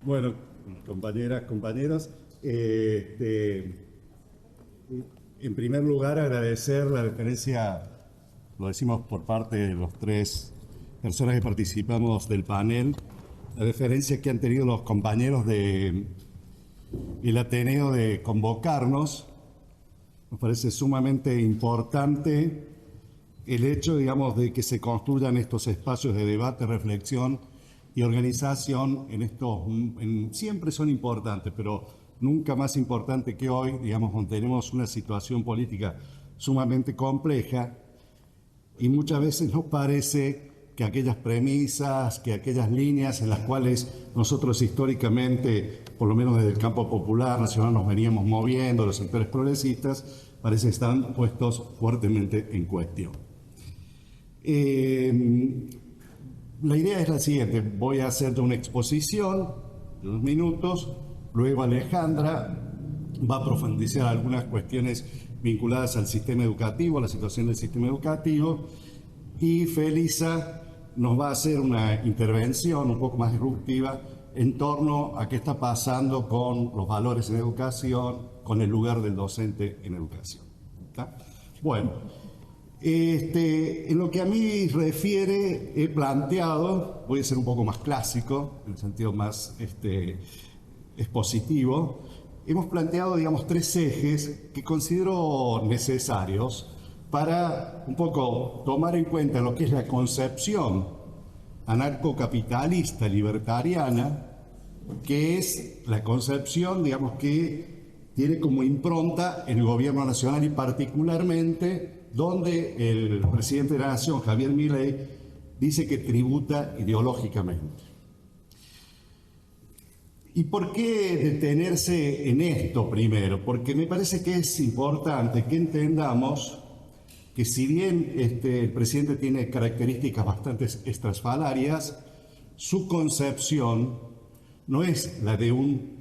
Bueno, compañeras, compañeros, en primer lugar agradecer la deferencia, lo decimos por parte de los tres personas que participamos del panel, la deferencia que han tenido los compañeros del Ateneo de convocarnos. Nos parece sumamente importante el hecho, digamos, de que se construyan estos espacios de debate, reflexión y organización siempre son importantes, pero nunca más importante que hoy, digamos, donde tenemos una situación política sumamente compleja y muchas veces nos parece que aquellas premisas, que aquellas líneas en las cuales nosotros históricamente, por lo menos desde el campo popular, nacional, nos veníamos moviendo, los sectores progresistas, parece que están puestos fuertemente en cuestión. La idea es la siguiente: voy a hacer una exposición de unos minutos, luego Alejandra va a profundizar algunas cuestiones vinculadas al sistema educativo, a la situación del sistema educativo, y Felisa nos va a hacer una intervención un poco más disruptiva en torno a qué está pasando con los valores en educación, con el lugar del docente en educación. ¿Está? Bueno. En lo que a mí refiere, he planteado, voy a ser un poco más clásico, en el sentido más expositivo, hemos planteado, digamos, tres ejes que considero necesarios para un poco tomar en cuenta lo que es la concepción anarcocapitalista libertariana, que es la concepción, digamos, que tiene como impronta el gobierno nacional y particularmente donde el presidente de la Nación, Javier Milei, dice que tributa ideológicamente. ¿Y por qué detenerse en esto primero? Porque me parece que es importante que entendamos que si bien el presidente tiene características bastante estrafalarias, su concepción no es la de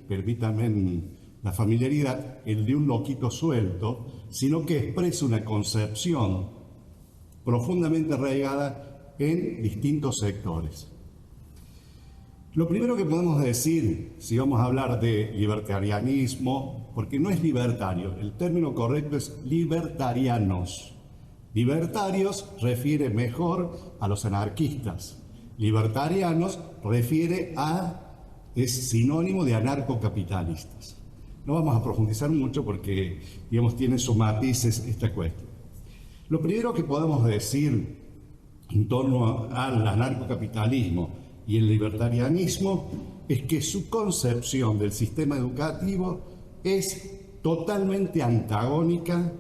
permítanme la familiaridad, el de un loquito suelto, sino que expresa una concepción profundamente arraigada en distintos sectores. Lo primero que podemos decir, si vamos a hablar de libertarianismo, porque no es libertario, el término correcto es libertarianos. Libertarios refiere mejor a los anarquistas. Libertarianos es sinónimo de anarcocapitalistas. No vamos a profundizar mucho porque, digamos, tiene sus matices esta cuestión. Lo primero que podemos decir en torno al anarcocapitalismo y el libertarianismo es que su concepción del sistema educativo es totalmente antagónica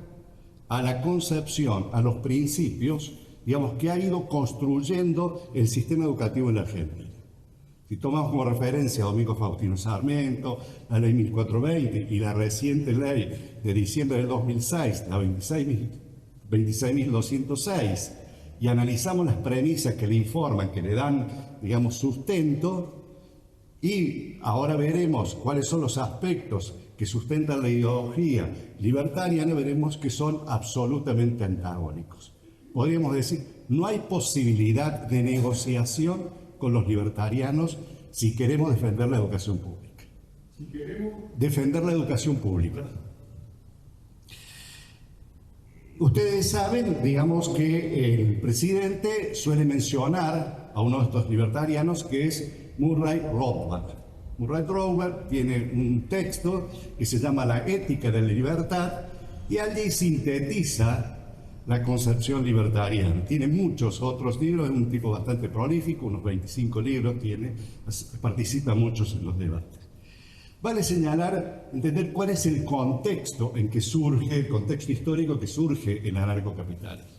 a la concepción, a los principios, digamos, que ha ido construyendo el sistema educativo en la Argentina. Si tomamos como referencia a Domingo Faustino Sarmiento, la ley 1420 y la reciente ley de diciembre del 2006, la 26.206, y analizamos las premisas que le informan, que le dan, digamos, sustento, y ahora veremos cuáles son los aspectos que sustentan la ideología libertariana, veremos que son absolutamente antagónicos. Podríamos decir, no hay posibilidad de negociación con los libertarianos si queremos defender la educación pública. Defender la educación pública. Ustedes saben, digamos, que el presidente suele mencionar a uno de estos libertarianos que es Murray Rothbard. Murray Rothbard tiene un texto que se llama La ética de la libertad y allí sintetiza la concepción libertariana. Tiene muchos otros libros, es un tipo bastante prolífico, unos 25 libros tiene, participa muchos en los debates. Vale señalar, entender cuál es el contexto en que surge, el contexto histórico que surge el anarcocapitalismo.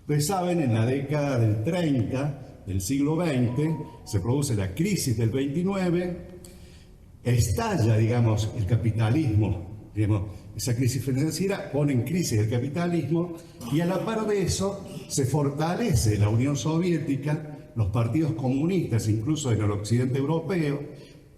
Ustedes saben, en la década del 30 del siglo XX se produce la crisis del 29, estalla, digamos, el capitalismo, digamos, esa crisis financiera pone en crisis el capitalismo y a la par de eso se fortalece la Unión Soviética, los partidos comunistas, incluso en el occidente europeo,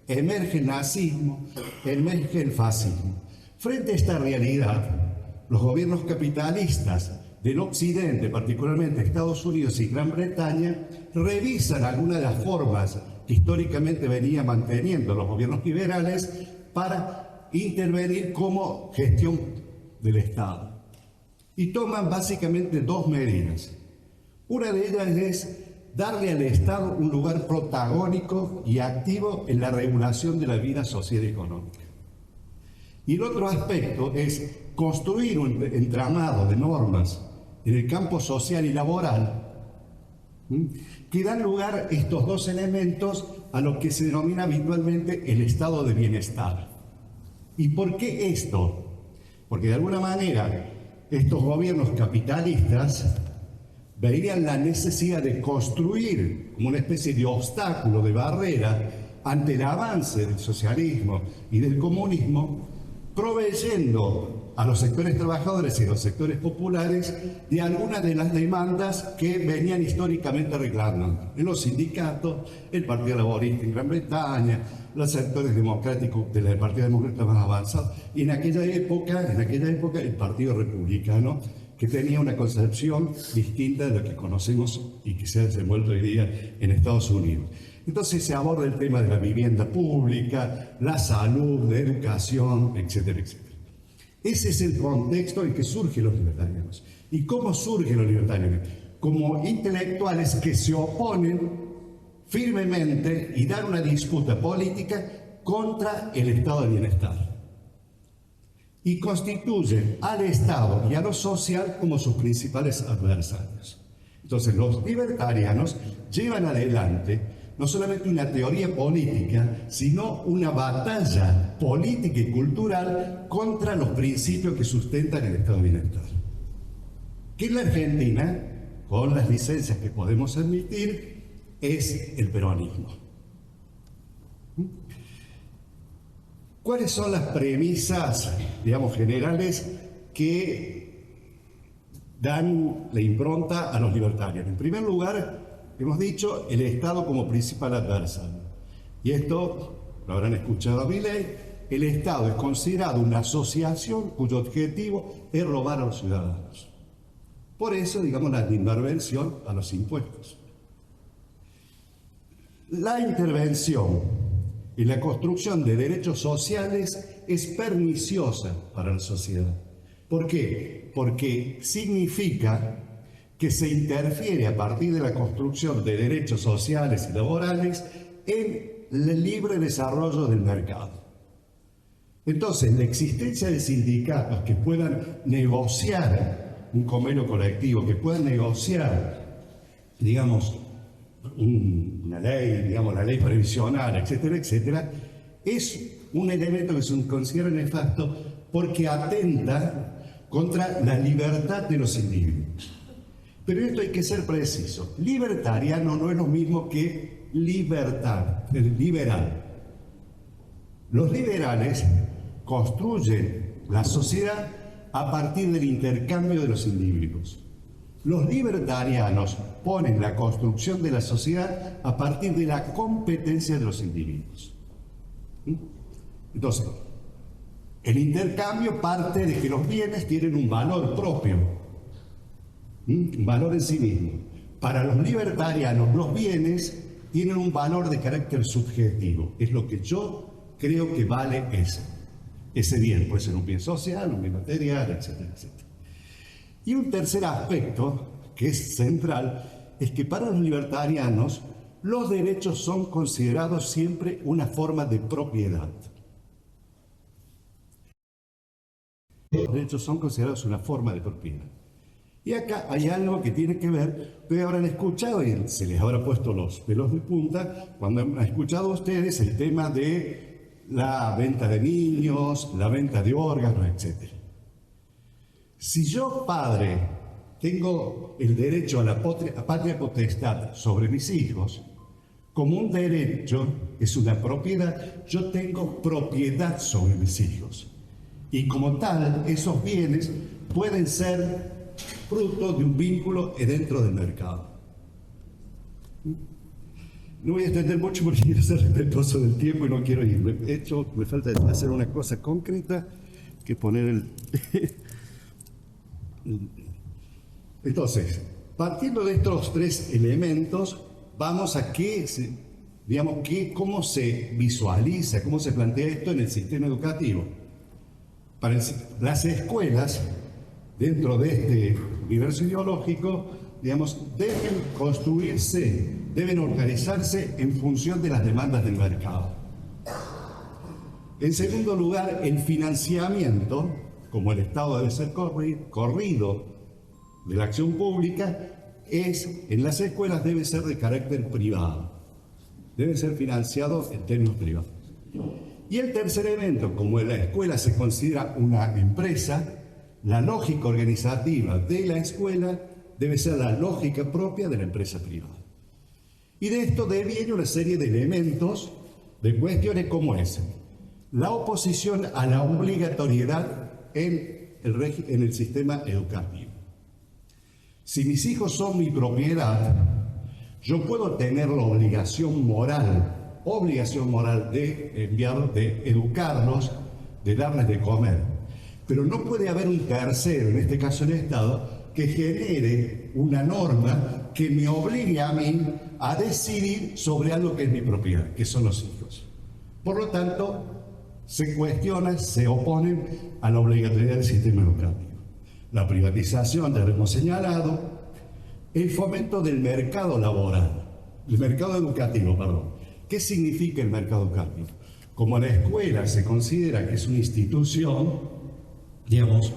emerge el nazismo, emerge el fascismo. Frente a esta realidad, los gobiernos capitalistas del occidente, particularmente Estados Unidos y Gran Bretaña, revisan algunas de las formas que históricamente venía manteniendo los gobiernos liberales para intervenir como gestión del Estado. Y toman básicamente dos medidas. Una de ellas es darle al Estado un lugar protagónico y activo en la regulación de la vida social y económica. Y el otro aspecto es construir un entramado de normas en el campo social y laboral que dan lugar a estos dos elementos a lo que se denomina habitualmente el estado de bienestar. ¿Y por qué esto? Porque de alguna manera estos gobiernos capitalistas veían la necesidad de construir como una especie de obstáculo, de barrera ante el avance del socialismo y del comunismo, proveyendo a los sectores trabajadores y a los sectores populares de algunas de las demandas que venían históricamente reclamando. En los sindicatos, el Partido Laborista en Gran Bretaña, los sectores democráticos del Partido Demócrata más avanzado, y en aquella época el Partido Republicano, que tenía una concepción distinta de lo que conocemos y que se ha desenvuelto hoy día en Estados Unidos. Entonces se aborda el tema de la vivienda pública, la salud, la educación, etcétera, etcétera. Ese es el contexto en que surgen los libertarianos. ¿Y cómo surgen los libertarianos? Como intelectuales que se oponen firmemente y dan una disputa política contra el estado de bienestar. Y constituyen al Estado y a lo social como sus principales adversarios. Entonces los libertarianos llevan adelante no solamente una teoría política, sino una batalla política y cultural contra los principios que sustentan el estado de bienestar. Que en la Argentina, con las licencias que podemos admitir, es el peronismo. ¿Cuáles son las premisas, digamos, generales que dan la impronta a los libertarios? En primer lugar, hemos dicho el Estado como principal adversario. Y esto lo habrán escuchado a Milei. El Estado es considerado una asociación cuyo objetivo es robar a los ciudadanos. Por eso, digamos, la intervención a los impuestos. La intervención y la construcción de derechos sociales es perniciosa para la sociedad. ¿Por qué? Porque significa que se interfiere a partir de la construcción de derechos sociales y laborales en el libre desarrollo del mercado. Entonces, la existencia de sindicatos que puedan negociar un convenio colectivo, que puedan negociar, digamos, una ley, digamos, la ley previsional, etcétera, etcétera, es un elemento que se considera nefasto porque atenta contra la libertad de los individuos. Pero esto hay que ser preciso. Libertariano no es lo mismo que libertad, liberal. Los liberales construyen la sociedad a partir del intercambio de los individuos. Los libertarianos ponen la construcción de la sociedad a partir de la competencia de los individuos. Entonces, el intercambio parte de que los bienes tienen un valor propio, un valor en sí mismo. Para los libertarianos, los bienes tienen un valor de carácter subjetivo. Es lo que yo creo que vale ese bien. Puede ser un bien social, un bien material, etcétera, etcétera. Y un tercer aspecto, que es central, es que para los libertarianos los derechos son considerados siempre una forma de propiedad. Los derechos son considerados una forma de propiedad. Y acá hay algo que tiene que ver, ustedes habrán escuchado y se les habrá puesto los pelos de punta cuando han escuchado ustedes el tema de la venta de niños, la venta de órganos, etc. Si yo, padre, tengo el derecho a la patria potestad sobre mis hijos, como un derecho es una propiedad, yo tengo propiedad sobre mis hijos. Y como tal, esos bienes pueden ser fruto de un vínculo dentro del mercado. No voy a extender mucho porque quiero ser respetuoso del tiempo y no quiero irme. De hecho, me falta hacer una cosa concreta, que poner el... Entonces, partiendo de estos tres elementos, vamos a qué digamos, cómo se visualiza, cómo se plantea esto en el sistema educativo. Las escuelas, dentro de este universo ideológico, digamos, deben construirse, deben organizarse en función de las demandas del mercado. En segundo lugar, el financiamiento, como el Estado debe ser corrido de la acción pública, en las escuelas debe ser de carácter privado, debe ser financiado en términos privados. Y el tercer elemento, como en la escuela se considera una empresa, la lógica organizativa de la escuela debe ser la lógica propia de la empresa privada. Y de esto deviene una serie de elementos, de cuestiones como esa. La oposición a la obligatoriedad en el sistema educativo. Si mis hijos son mi propiedad, yo puedo tener la obligación moral de educarlos, de darles de comer. Pero no puede haber un tercero, en este caso el Estado, que genere una norma que me obligue a mí a decidir sobre algo que es mi propiedad, que son los hijos. Por lo tanto, se cuestionan, se oponen a la obligatoriedad del sistema educativo. La privatización, ya lo hemos señalado, el fomento del mercado laboral, el mercado educativo, perdón. ¿Qué significa el mercado educativo? Como la escuela se considera que es una institución, digamos,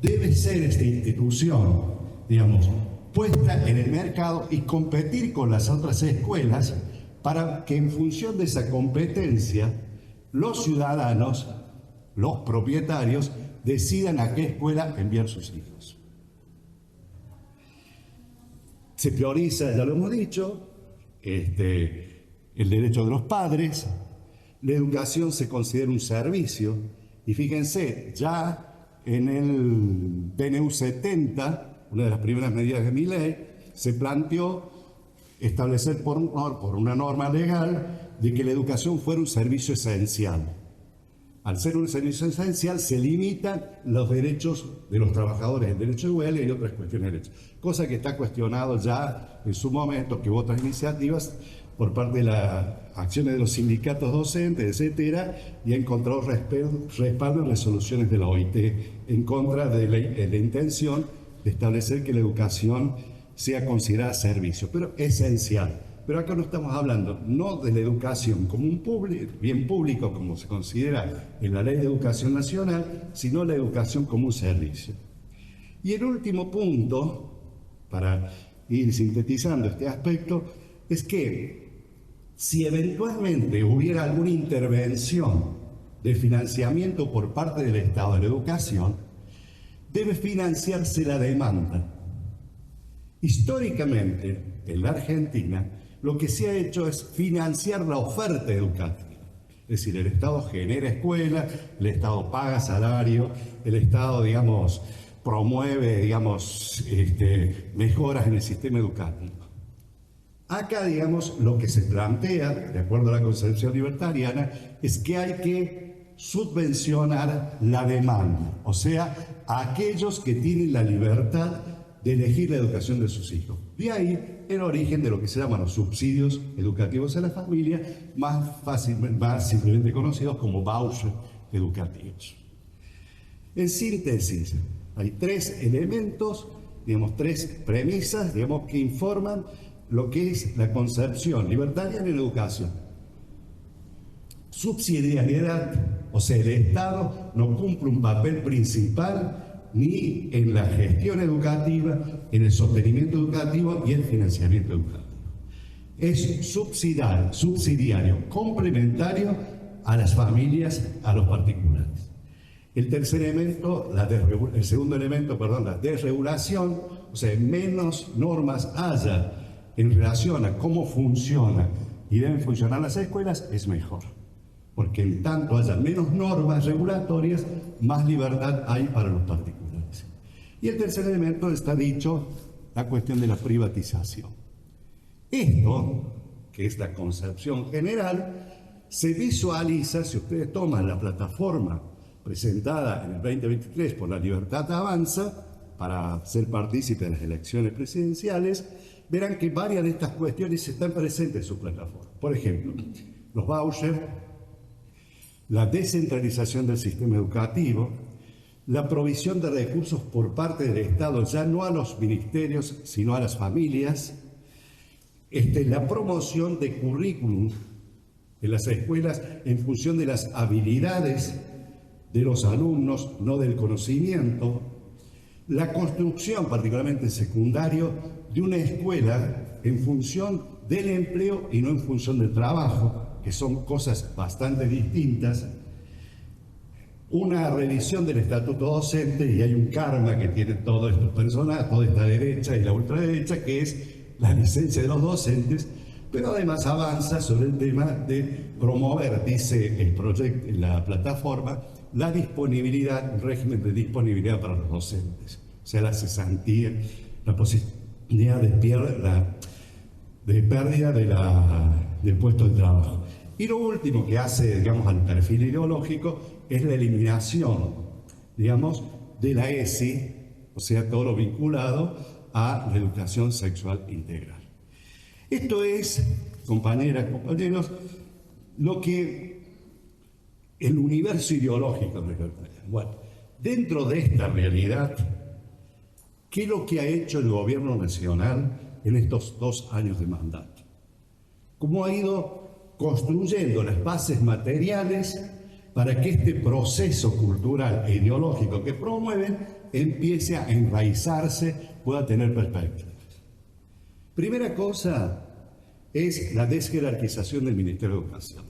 debe ser esta institución, digamos, puesta en el mercado y competir con las otras escuelas para que en función de esa competencia los ciudadanos, los propietarios, decidan a qué escuela enviar sus hijos. Se prioriza, ya lo hemos dicho, el derecho de los padres, la educación se considera un servicio, y fíjense, ya en el PNU 70, una de las primeras medidas de mi ley, se planteó establecer por una norma legal de que la educación fuera un servicio esencial. Al ser un servicio esencial se limitan los derechos de los trabajadores, el derecho de huelga y otras cuestiones de derechos, cosa que está cuestionado ya en su momento, que hubo otras iniciativas por parte de las acciones de los sindicatos docentes, etcétera, y ha encontrado respaldo en resoluciones de la OIT en contra de la intención de establecer que la educación sea considerada servicio, pero esencial. Pero acá no estamos hablando no de la educación como un bien público, como se considera en la Ley de Educación Nacional, sino la educación como un servicio. Y el último punto, para ir sintetizando este aspecto, es que si eventualmente hubiera alguna intervención de financiamiento por parte del Estado de la educación, debe financiarse la demanda. Históricamente, en la Argentina, lo que se ha hecho es financiar la oferta educativa. Es decir, el Estado genera escuelas, el Estado paga salario, el Estado, digamos, promueve, digamos, mejoras en el sistema educativo. Acá, digamos, lo que se plantea, de acuerdo a la concepción libertariana, es que hay que subvencionar la demanda, o sea, a aquellos que tienen la libertad de elegir la educación de sus hijos. De ahí el origen de lo que se llaman los subsidios educativos a la familia, más simplemente conocidos como vouchers educativos. En síntesis, hay tres elementos, digamos, tres premisas, digamos, que informan lo que es la concepción libertaria en la educación. Subsidiariedad, o sea, el Estado no cumple un papel principal ni en la gestión educativa, en el sostenimiento educativo y el financiamiento educativo. Es subsidiario, complementario a las familias, a los particulares. El tercer elemento, el segundo elemento, la desregulación, o sea, menos normas haya en relación a cómo funciona y deben funcionar las escuelas, es mejor. Porque en tanto haya menos normas regulatorias, más libertad hay para los particulares. Y el tercer elemento está dicho, la cuestión de la privatización. Esto, que es la concepción general, se visualiza, si ustedes toman la plataforma presentada en el 2023 por La Libertad Avanza, para ser partícipe de las elecciones presidenciales, verán que varias de estas cuestiones están presentes en su plataforma. Por ejemplo, los vouchers, la descentralización del sistema educativo, la provisión de recursos por parte del Estado, ya no a los ministerios, sino a las familias, la promoción de currículum en las escuelas en función de las habilidades de los alumnos, no del conocimiento, la construcción, particularmente en secundario, de una escuela en función del empleo y no en función del trabajo, que son cosas bastante distintas, una revisión del estatuto docente, y hay un karma que tiene todo estos personajes, toda esta derecha y la ultraderecha, que es la licencia de los docentes, pero además avanza sobre el tema de promover, dice el proyecto, la plataforma, la disponibilidad, un régimen de disponibilidad para los docentes, o sea, la cesantía, la posibilidad de pérdida del puesto de trabajo. Y lo último que hace, digamos, al perfil ideológico es la eliminación, digamos, de la ESI, o sea, todo lo vinculado a la educación sexual integral. Esto es, compañeras, compañeros, lo que el universo ideológico libertario. Bueno, dentro de esta realidad, ¿qué es lo que ha hecho el gobierno nacional en estos 2 años de mandato? ¿Cómo ha ido construyendo las bases materiales para que este proceso cultural e ideológico que promueven empiece a enraizarse, pueda tener perspectivas? Primera cosa es la desjerarquización del Ministerio de Educación.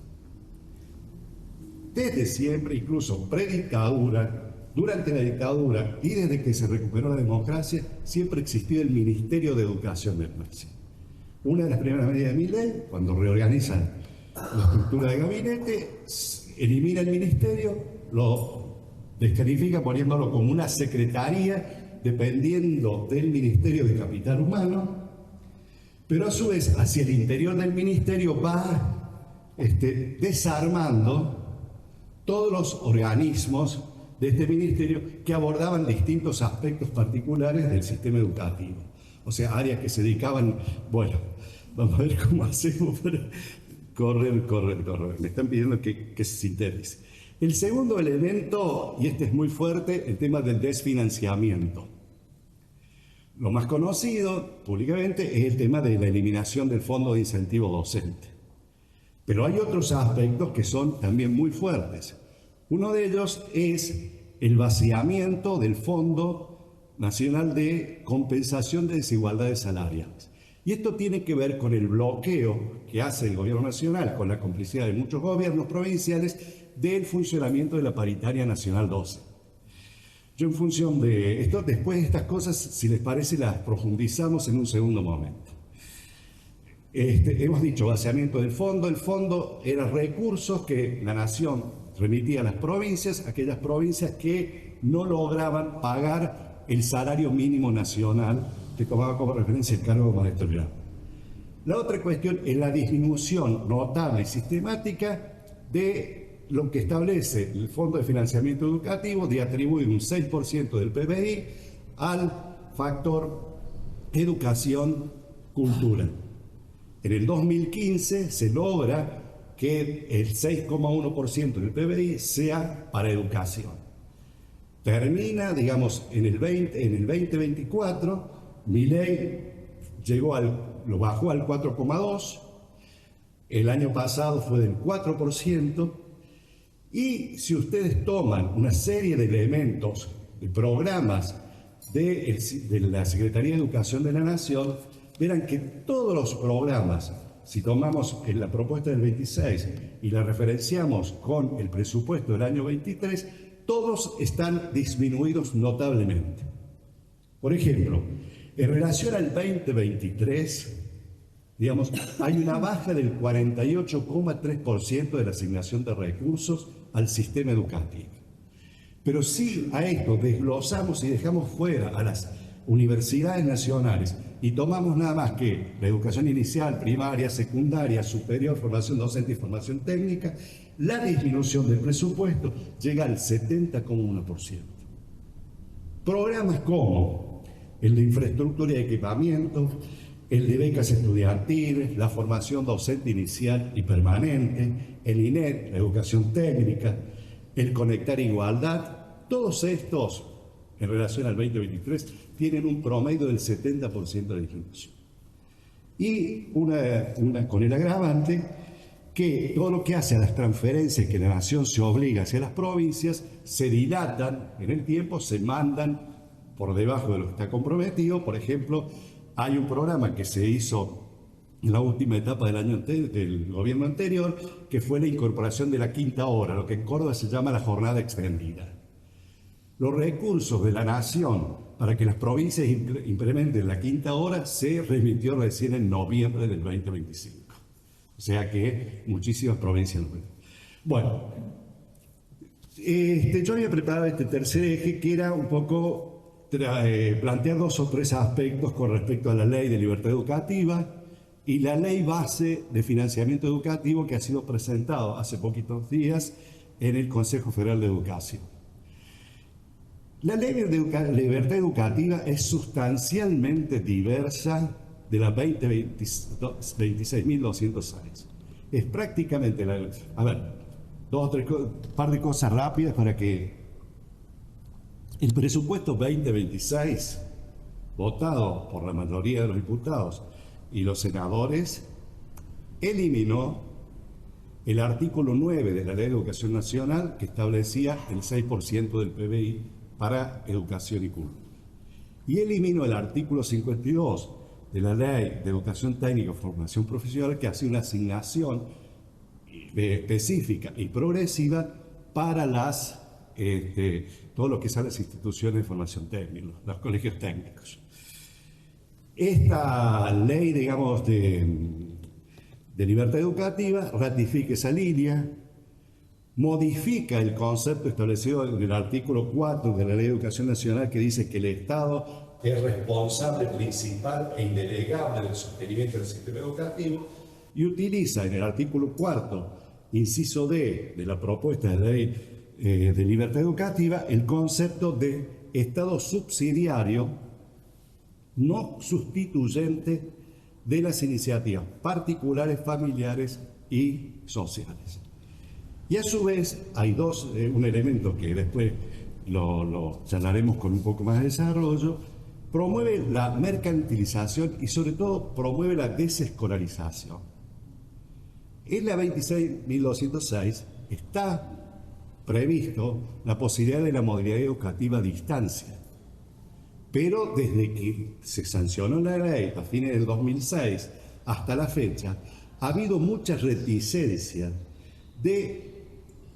Desde siempre, incluso predictadura, durante la dictadura y desde que se recuperó la democracia, siempre existió el Ministerio de Educación del país. Una de las primeras medidas de Milei, cuando reorganizan la estructura de gabinete, elimina el ministerio, lo descalifica poniéndolo como una secretaría dependiendo del Ministerio de Capital Humano, pero a su vez hacia el interior del ministerio va desarmando todos los organismos de este ministerio que abordaban distintos aspectos particulares del sistema educativo. O sea, áreas que se dedicaban, bueno, vamos a ver cómo hacemos para correr. Me están pidiendo que se sintetice. El segundo elemento, y este es muy fuerte, el tema del desfinanciamiento. Lo más conocido públicamente es el tema de la eliminación del Fondo de Incentivo Docente. Pero hay otros aspectos que son también muy fuertes. Uno de ellos es el vaciamiento del Fondo Nacional de Compensación de Desigualdades Salariales. Y esto tiene que ver con el bloqueo que hace el gobierno nacional, con la complicidad de muchos gobiernos provinciales, del funcionamiento de la paritaria nacional 12. Yo en función de esto, después de estas cosas, si les parece, las profundizamos en un segundo momento. Hemos dicho vaciamiento del fondo. El fondo eran recursos que la nación remitía a las provincias, aquellas provincias que no lograban pagar el salario mínimo nacional que tomaba como referencia el cargo de maestro grado. La otra cuestión es la disminución notable y sistemática de lo que establece el Fondo de Financiamiento Educativo de atribuir un 6% del PBI al factor educación-cultura. En el 2015 se logra que el 6,1% del PBI sea para educación. Termina, digamos, en el 2024, Milei lo bajó al 4,2%, el año pasado fue del 4%, y si ustedes toman una serie de elementos, de programas de la Secretaría de Educación de la Nación, verán que todos los programas, si tomamos la propuesta del 26 y la referenciamos con el presupuesto del año 23, todos están disminuidos notablemente. Por ejemplo, en relación al 2023, digamos, hay una baja del 48,3% de la asignación de recursos al sistema educativo. Pero si a esto desglosamos y dejamos fuera a las universidades nacionales y tomamos nada más que la educación inicial, primaria, secundaria, superior, formación docente y formación técnica, la disminución del presupuesto llega al 70,1%. Programas como el de infraestructura y equipamiento, el de becas estudiantiles, la formación docente inicial y permanente, el INET, la educación técnica, el Conectar Igualdad, todos estos, en relación al 2023, tienen un promedio del 70% de disminución. Y con el agravante que todo lo que hace a las transferencias que la nación se obliga hacia las provincias se dilatan en el tiempo, se mandan por debajo de lo que está comprometido. Por ejemplo, hay un programa que se hizo en la última etapa del gobierno anterior, que fue la incorporación de la quinta hora, lo que en Córdoba se llama la jornada extendida. Los recursos de la nación para que las provincias implementen la quinta hora se remitió recién en noviembre del 2025. O sea que muchísimas provincias no. Bueno, yo había preparado este tercer eje, que era un poco plantear 2 o 3 aspectos con respecto a la Ley de Libertad Educativa y la Ley Base de Financiamiento Educativo, que ha sido presentado hace poquitos días en el Consejo Federal de Educación. La Ley de Libertad Educativa es sustancialmente diversa de la 26.206. Es prácticamente a ver, 2 o 3 par de cosas rápidas para que el presupuesto 2026, votado por la mayoría de los diputados y los senadores, eliminó el artículo 9 de la Ley de Educación Nacional, que establecía el 6% del PBI para educación y cultura. Y eliminó el artículo 52 de la Ley de Educación Técnica y Formación Profesional, que hace una asignación específica y progresiva para todo lo que son las instituciones de formación técnica, los colegios técnicos. Esta ley, digamos, de libertad educativa ratifica esa línea, modifica el concepto establecido en el artículo 4 de la Ley de Educación Nacional, que dice que el Estado es responsable principal e indelegable del sostenimiento del sistema educativo, y utiliza en el artículo 4, inciso D, de la propuesta de ley de libertad educativa, el concepto de Estado subsidiario no sustituyente de las iniciativas particulares, familiares y sociales. Y a su vez hay un elemento que después lo charlaremos con un poco más de desarrollo: promueve la mercantilización y sobre todo promueve la desescolarización. En la 26.206 está previsto la posibilidad de la modalidad educativa a distancia, pero desde que se sancionó la ley a fines del 2006 hasta la fecha, ha habido mucha reticencia de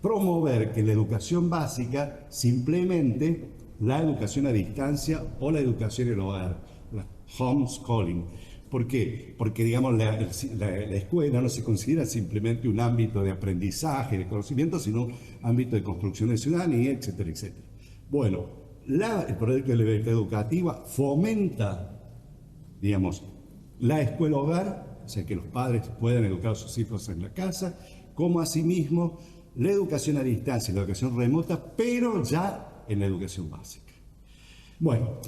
promover que en la educación básica se implemente la educación a distancia o la educación en el hogar, la homeschooling. ¿Por qué? Porque, digamos, la escuela no se considera simplemente un ámbito de aprendizaje, de conocimiento, sino un ámbito de construcción de ciudadanía, etcétera, etcétera. Bueno, el proyecto de libertad educativa fomenta, digamos, la escuela-hogar, o sea, que los padres puedan educar a sus hijos en la casa, como asimismo la educación a distancia, la educación remota, pero ya en la educación básica. Bueno,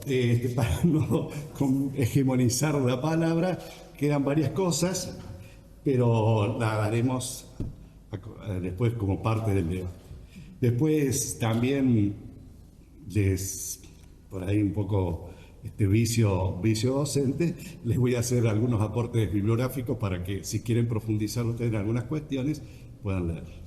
para no hegemonizar la palabra, quedan varias cosas, pero la daremos después como parte del debate. Después también por ahí un poco vicio docente, les voy a hacer algunos aportes bibliográficos para que, si quieren profundizar ustedes en algunas cuestiones, puedan leer.